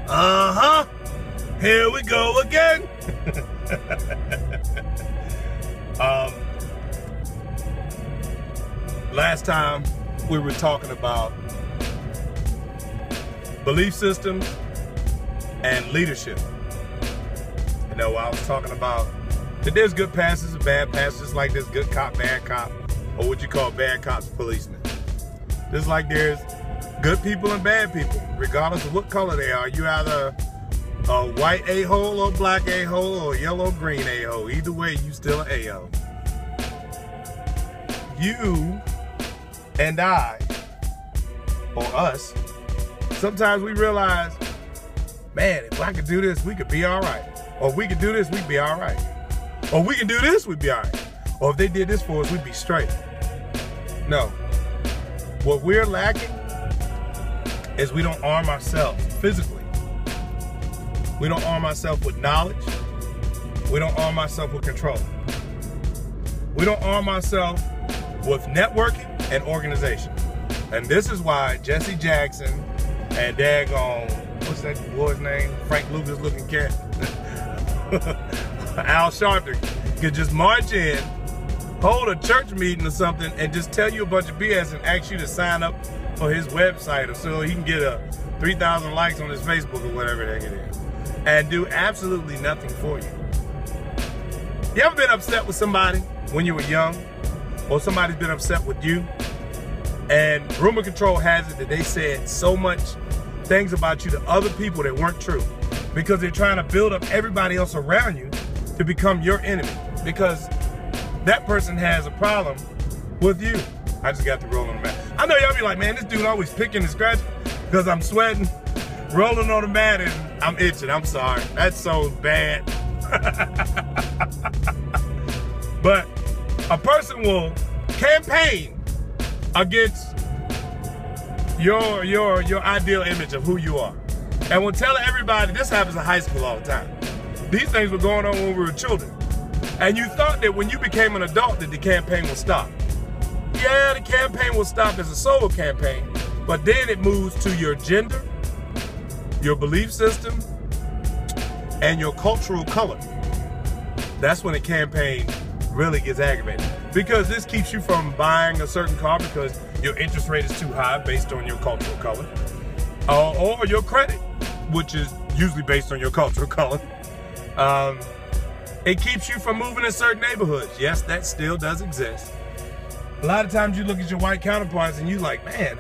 Uh-huh. Here we go again. Last time we were talking about belief systems and leadership. You know, I was talking about that there's good pastors and bad pastors, like there's good cop, bad cop, or what you call bad cops, policemen. Just like there's good people and bad people, regardless of what color they are. You either a white a-hole or black a-hole or yellow green a-hole. Either way, you still an a-hole. You and I, or us, sometimes we realize, man, if I could do this, we could be all right. Or if we could do this, we'd be all right. Or if we can do this, we'd be all right. Or if they did this for us, we'd be straight. No. What we're lacking is we don't arm ourselves physically. We don't arm ourselves with knowledge. We don't arm ourselves with control. We don't arm ourselves with networking and organization. And this is why Jesse Jackson and daggone, what's that boy's name? Frank Lucas looking cat. Al Sharpton could just march in, hold a church meeting or something, and just tell you a bunch of BS and ask you to sign up for his website so he can get a 3,000 likes on his Facebook or whatever the heck it is, and do absolutely nothing for you. You ever been upset with somebody when you were young, or somebody's been upset with you, and rumor control has it that they said so much things about you to other people that weren't true, because they're trying to build up everybody else around you to become your enemy, because that person has a problem with you. I just got to roll on the mat. I know y'all be like, man, this dude always picking and scratching, because I'm sweating, rolling on the mat, and I'm itching. I'm sorry. That's so bad. But a person will campaign against your ideal image of who you are, and will tell everybody. This happens in high school all the time. These things were going on when we were children, and you thought that when you became an adult that the campaign would stop. Yeah, the campaign will stop as a solo campaign, but then it moves to your gender, your belief system, and your cultural color. That's when a campaign really gets aggravated, because this keeps you from buying a certain car because your interest rate is too high based on your cultural color, or your credit, which is usually based on your cultural color. It keeps you from moving in certain neighborhoods. Yes, that still does exist. A lot of times you look at your white counterparts and you like, man,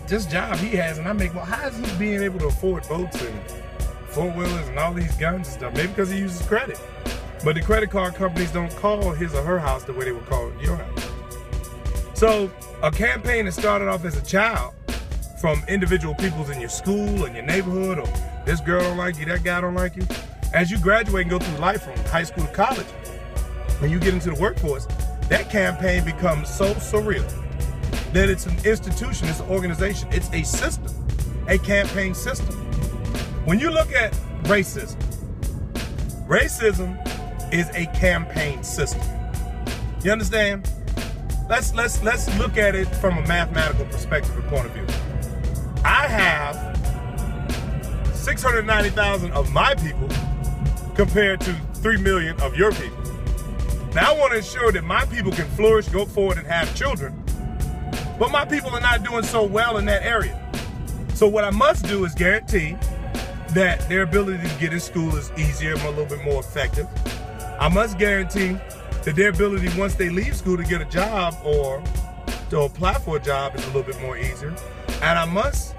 this job he has and I make, well, how is he being able to afford boats and four-wheelers and all these guns and stuff? Maybe because he uses credit. But the credit card companies don't call his or her house the way they would call your house. So a campaign that started off as a child from individual peoples in your school and your neighborhood, or this girl don't like you, that guy don't like you. As you graduate and go through life from high school to college, when you get into the workforce, that campaign becomes so surreal that it's an institution, it's an organization, it's a system, a campaign system. When you look at racism, racism is a campaign system. You understand? Let's look at it from a mathematical perspective and point of view. I have 690,000 of my people compared to 3 million of your people. Now I want to ensure that my people can flourish, go forward, and have children, but my people are not doing so well in that area. So what I must do is guarantee that their ability to get in school is easier and a little bit more effective. I must guarantee that their ability once they leave school to get a job or to apply for a job is a little bit more easier. And I must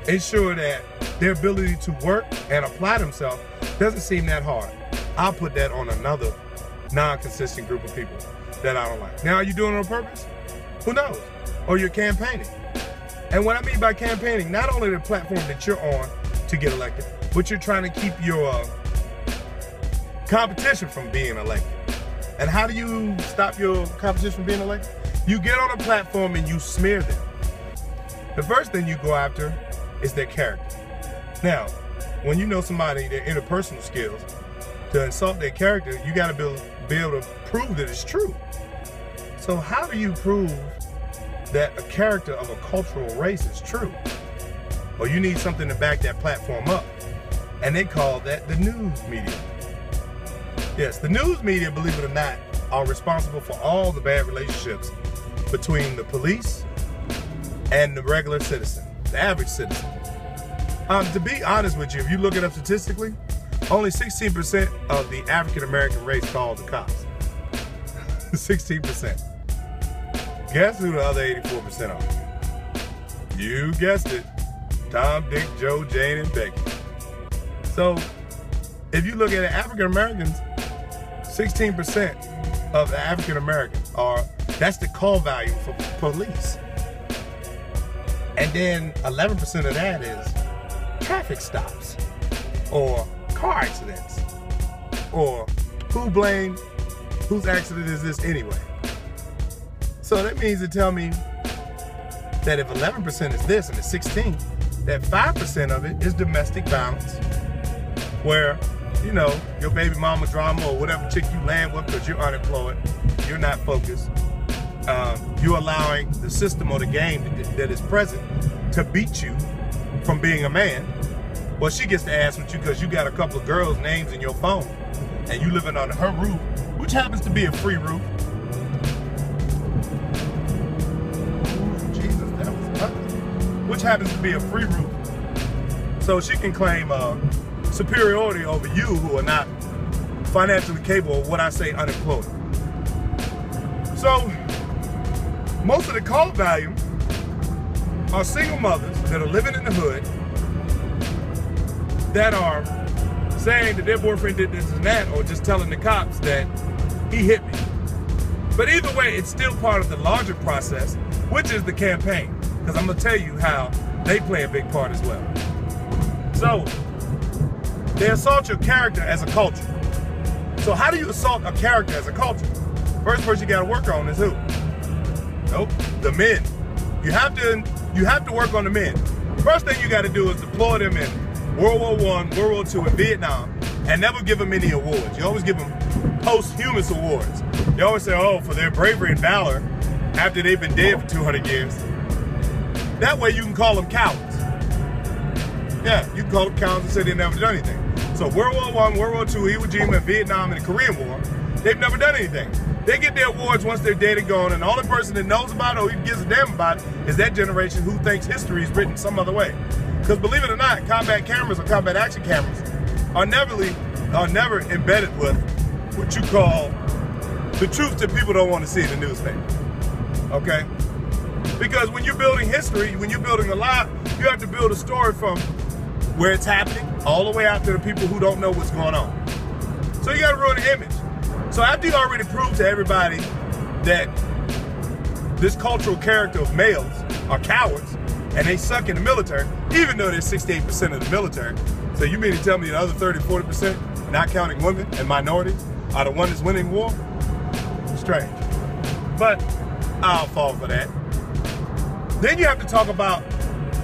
ensure that their ability to work and apply themselves doesn't seem that hard. I'll put that on another non-consistent group of people that I don't like. Now, are you doing it on purpose? Who knows? Or you're campaigning. And what I mean by campaigning, not only the platform that you're on to get elected, but you're trying to keep your competition from being elected. And how do you stop your competition from being elected? You get on a platform and you smear them. The first thing you go after is their character. Now, when you know somebody, their interpersonal skills, to insult their character, you got to be able to prove that it's true. So how do you prove that a character of a cultural race is true? or you need something to back that platform up. And they call that the news media. Yes, the news media, believe it or not, are responsible for all the bad relationships between the police and the regular citizen, the average citizen. To be honest with you, if you look it up statistically, only 16% of the African-American race called the cops. 16%. Guess who the other 84% are? You guessed it. Tom, Dick, Joe, Jane, and Becky. So, if you look at it, African-Americans, 16% of the African-Americans that's the call value for police. And then 11% of that is traffic stops or car accidents or whose accident is this anyway? So that means to tell me that if 11% is this and it's 16, that 5% of it is domestic violence, where, you know, your baby mama drama or whatever chick you land with because you're unemployed, you're not focused, you're allowing the system or the game that is present to beat you from being a man. Well, she gets to ass with you because you got a couple of girls' names in your phone and you living under her roof, which happens to be a free roof. Ooh, Jesus, that was ugly. Which happens to be a free roof. So she can claim superiority over you who are not financially capable of what I say unemployed. So most of the call volume are single mothers that are living in the hood that are saying that their boyfriend did this and that, or just telling the cops that he hit me. But either way, it's still part of the larger process, which is the campaign. Because I'm gonna tell you how they play a big part as well. So, they assault your character as a culture. So how do you assault a character as a culture? First person you gotta work on is who? Nope, the men. You have to work on the men. First thing you gotta do is deploy them in World War I, World War II, and Vietnam, and never give them any awards. You always give them posthumous awards. They always say, oh, for their bravery and valor after they've been dead for 200 years. That way you can call them cowards. Yeah, you can call them cowards and say they never done anything. So World War I, World War II, Iwo Jima, Vietnam, and the Korean War, they've never done anything. They get their awards once they're dead and gone, and the only person that knows about it or even gives a damn about it is that generation who thinks history is written some other way. Because believe it or not, combat cameras or combat action cameras are never embedded with what you call the truth that people don't want to see in the newspaper. Okay? Because when you're building history, when you're building a lie, you have to build a story from where it's happening all the way out to the people who don't know what's going on. So you got to ruin the image. So after you already proved to everybody that this cultural character of males are cowards and they suck in the military, even though there's 68% of the military, so you mean to tell me the other 30, 40%, not counting women and minorities, are the ones that's winning war? Strange. But I'll fall for that. Then you have to talk about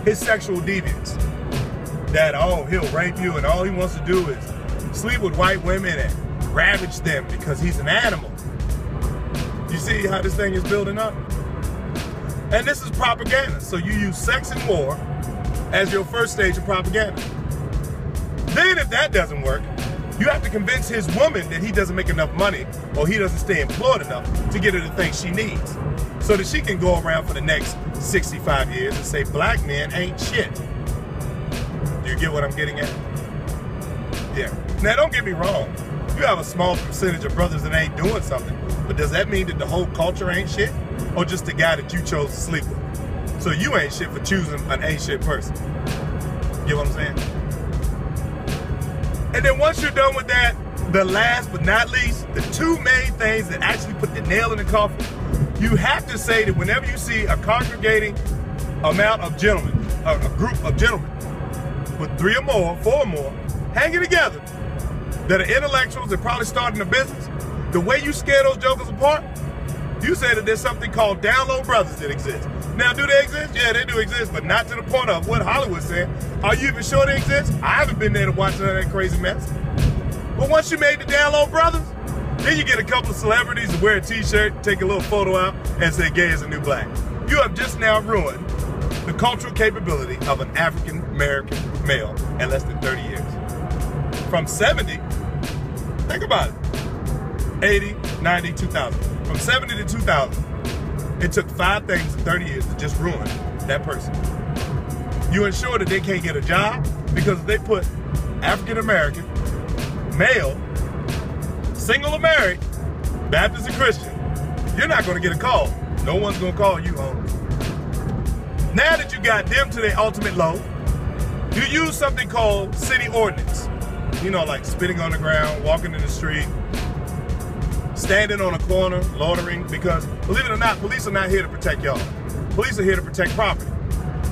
his sexual deviance. That, oh, he'll rape you and all he wants to do is sleep with white women and ravage them because he's an animal. You see how this thing is building up? And this is propaganda. So you use sex and war as your first stage of propaganda. Then if that doesn't work, you have to convince his woman that he doesn't make enough money or he doesn't stay employed enough to get her the things she needs so that she can go around for the next 65 years and say black men ain't shit. Do you get what I'm getting at? Yeah. Now don't get me wrong. You have a small percentage of brothers that ain't doing something, but does that mean that the whole culture ain't shit? Or just the guy that you chose to sleep with? So you ain't shit for choosing an ain't shit person. Get what I'm saying? And then once you're done with that, the last but not least, the two main things that actually put the nail in the coffin, you have to say that whenever you see a congregating amount of gentlemen, a group of gentlemen, with 3 or more, 4 or more, hanging together, that are intellectuals that probably starting a business, the way you scare those jokers apart, you say that there's something called down low brothers that exist. Now, do they exist? Yeah, they do exist, but not to the point of what Hollywood said. Are you even sure they exist? I haven't been there to watch none of that crazy mess. But once you made the down low brothers, then you get a couple of celebrities to wear a t-shirt, take a little photo out, and say gay is a new black. You have just now ruined the cultural capability of an African African-American male in less than 30 years. From 70, think about it, 80, 90, 2000. From 70 to 2000, it took 5 things in 30 years to just ruin that person. You ensure that they can't get a job because if they put African-American, male, single or married, Baptist or Christian, you're not going to get a call. No one's going to call you home. Now that you got them to their ultimate low, you use something called city ordinance. You know, like spitting on the ground, walking in the street, standing on a corner, loitering, because believe it or not, police are not here to protect y'all. Police are here to protect property.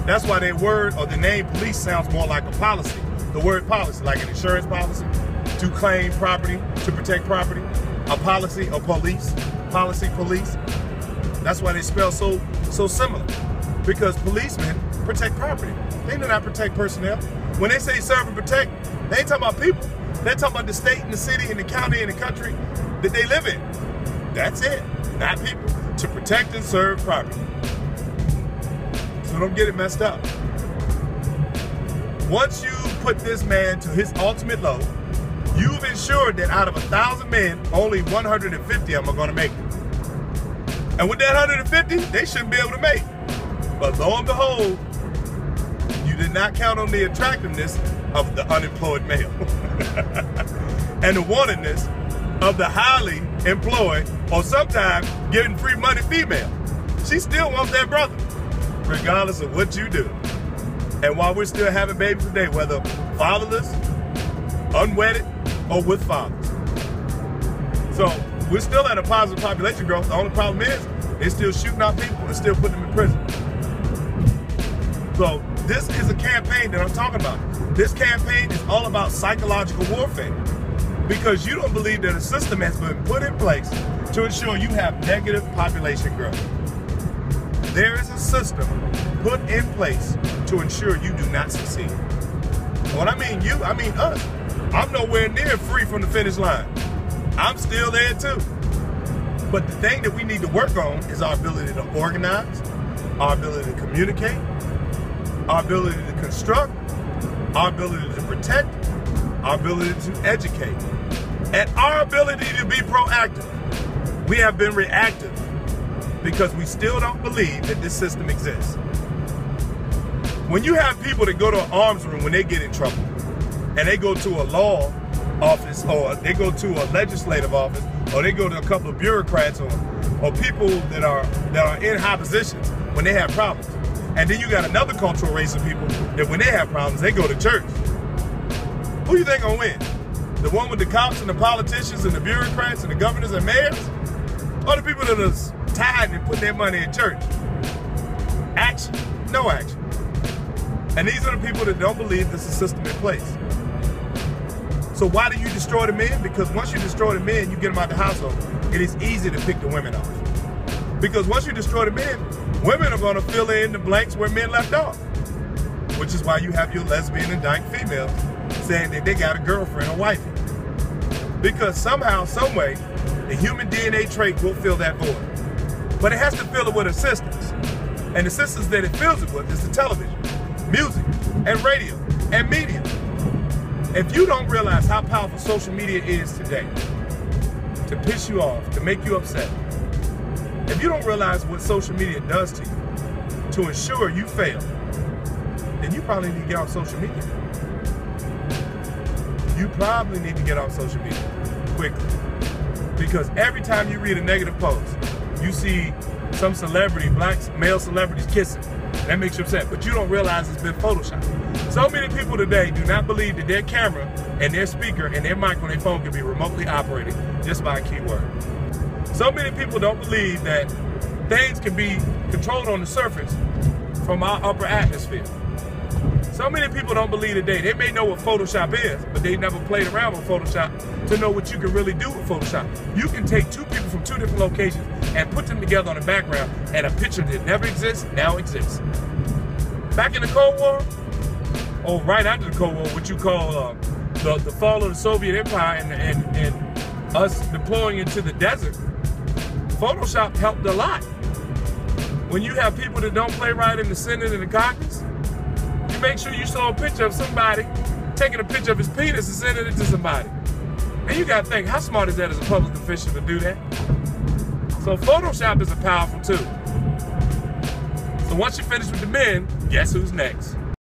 That's why their word or the name police sounds more like a policy. The word policy, like an insurance policy, to claim property, to protect property. A policy or police, policy, police. That's why they spell so similar. Because policemen protect property. They do not protect personnel. When they say serve and protect, they ain't talking about people. They're talking about the state and the city and the county and the country that they live in. That's it, not people. To protect and serve property. So don't get it messed up. Once you put this man to his ultimate low, you've ensured that out of 1,000 men, only 150 of them are going to make it. And with that 150, they shouldn't be able to make it. But lo and behold, you did not count on the attractiveness of the unemployed male and the wantedness of the highly employed or sometimes getting free money female. She still wants that brother, regardless of what you do. And while we're still having babies today, whether fatherless, unwedded, or with fathers. So we're still at a positive population growth. The only problem is they're still shooting out people and still putting them in prison. So this is a campaign that I'm talking about. This campaign is all about psychological warfare because you don't believe that a system has been put in place to ensure you have negative population growth. There is a system put in place to ensure you do not succeed. When I mean you, I mean us. I'm nowhere near free from the finish line. I'm still there too. But the thing that we need to work on is our ability to organize, our ability to communicate, our ability to construct, our ability to protect, our ability to educate, and our ability to be proactive. We have been reactive because we still don't believe that this system exists. When you have people that go to an arms room when they get in trouble, and they go to a law office, or they go to a legislative office, or they go to a couple of bureaucrats or people that are in high positions when they have problems. And then you got another cultural race of people that when they have problems, they go to church. Who you think gonna win? The one with the cops and the politicians and the bureaucrats and the governors and mayors? Or the people that are tired and put their money in church? Action, no action. And these are the people that don't believe there's a system in place. So why do you destroy the men? Because once you destroy the men, you get them out the household. It is easy to pick the women off. Because once you destroy the men, women are going to fill in the blanks where men left off. Which is why you have your lesbian and dyke females saying that they got a girlfriend or wifey. Because somehow, some way, the human DNA trait will fill that void. But it has to fill it with assistance. And the assistance that it fills it with is the television, music, and radio, and media. If you don't realize how powerful social media is today, to piss you off, to make you upset, if you don't realize what social media does to you, to ensure you fail, then you probably need to get off social media. You probably need to get off social media quickly. Because every time you read a negative post, you see some celebrity, black male celebrities kissing. That makes you upset, but you don't realize it's been photoshopped. So many people today do not believe that their camera and their speaker and their mic on their phone can be remotely operated just by a keyword. So many people don't believe that things can be controlled on the surface from our upper atmosphere. So many people don't believe today. They may know what Photoshop is, but they never played around with Photoshop to know what you can really do with Photoshop. You can take two people from two different locations and put them together on a background, and a picture that never exists now exists. Back in the Cold War, or right after the Cold War, what you call the fall of the Soviet Empire and us deploying into the desert, Photoshop helped a lot. When you have people that don't play right in the Senate and the Congress, you make sure you saw a picture of somebody taking a picture of his penis and sending it to somebody. And you gotta think, how smart is that as a public official to do that? So Photoshop is a powerful tool. So once you finish with the men, guess who's next?